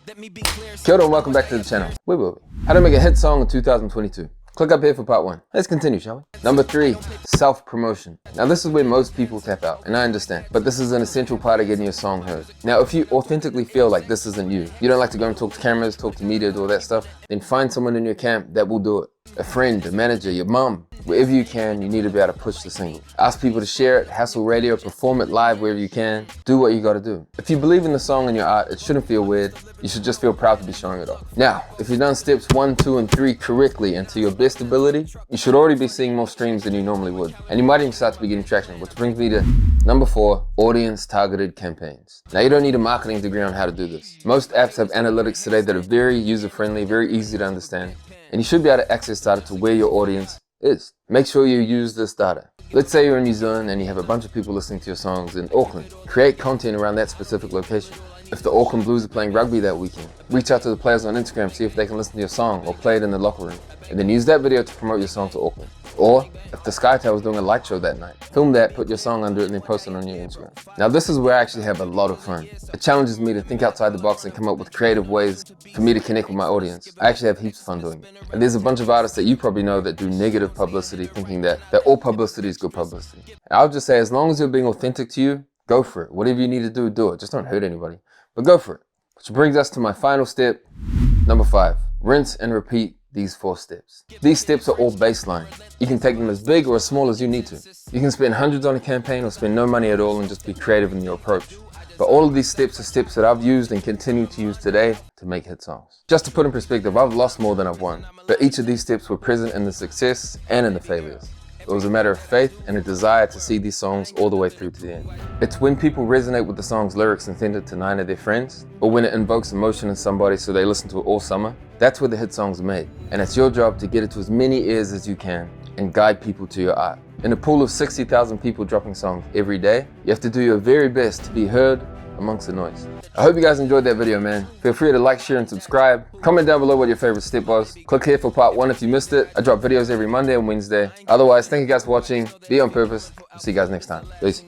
Kia ora and welcome back to the channel. Where were we? How to make a hit song in 2022. Click up here for part 1. Let's continue, shall we? Number 3, self-promotion. Now this is where most people tap out, and I understand, but this is an essential part of getting your song heard. Now if you authentically feel like this isn't you, you don't like to go and talk to cameras, talk to media, do all that stuff, then find someone in your camp that will do it. A friend, a manager, your mom, wherever you can, you need to be able to push the single. Ask people to share it, hassle radio, perform it live wherever you can. Do what you gotta do. If you believe in the song and your art, it shouldn't feel weird. You should just feel proud to be showing it off. Now, if you've done steps 1, 2, and 3 correctly and to your best ability, you should already be seeing more streams than you normally would. And you might even start to be getting traction, which brings me to number 4, audience targeted campaigns. Now you don't need a marketing degree on how to do this. Most apps have analytics today that are very user-friendly, very easy to understand. And you should be able to access data to where your audience is. Make sure you use this data. Let's say you're in New Zealand and you have a bunch of people listening to your songs in Auckland. Create content around that specific location. If the Auckland Blues are playing rugby that weekend, reach out to the players on Instagram, see if they can listen to your song or play it in the locker room. And then use that video to promote your song to Auckland. Or if the Sky Tower was doing a light show that night, film that, put your song under it, and then post it on your Instagram. Now this is where I actually have a lot of fun. It challenges me to think outside the box and come up with creative ways for me to connect with my audience. I actually have heaps of fun doing it. And there's a bunch of artists that you probably know that do negative publicity, thinking that all publicity is good publicity. And I'll just say, as long as you're being authentic to you, go for it. Whatever you need to do, do it. Just don't hurt anybody, but go for it. Which brings us to my final step, number 5. Rinse and repeat these 4 steps. These steps are all baseline. You can take them as big or as small as you need to. You can spend hundreds on a campaign or spend no money at all and just be creative in your approach. But all of these steps are steps that I've used and continue to use today to make hit songs. Just to put in perspective, I've lost more than I've won. But each of these steps were present in the success and in the failures. It was a matter of faith and a desire to see these songs all the way through to the end. It's when people resonate with the song's lyrics and send it to 9 of their friends, or when it invokes emotion in somebody so they listen to it all summer, that's where the hit songs are made. And it's your job to get it to as many ears as you can and guide people to your art. In a pool of 60,000 people dropping songs every day, you have to do your very best to be heard amongst the noise. I hope you guys enjoyed that video, man. Feel free to like, share, and subscribe. Comment down below what your favorite step was. Click here for part 1 if you missed it. I drop videos every Monday and Wednesday. Otherwise, thank you guys for watching. Be on purpose. I'll see you guys next time. Peace.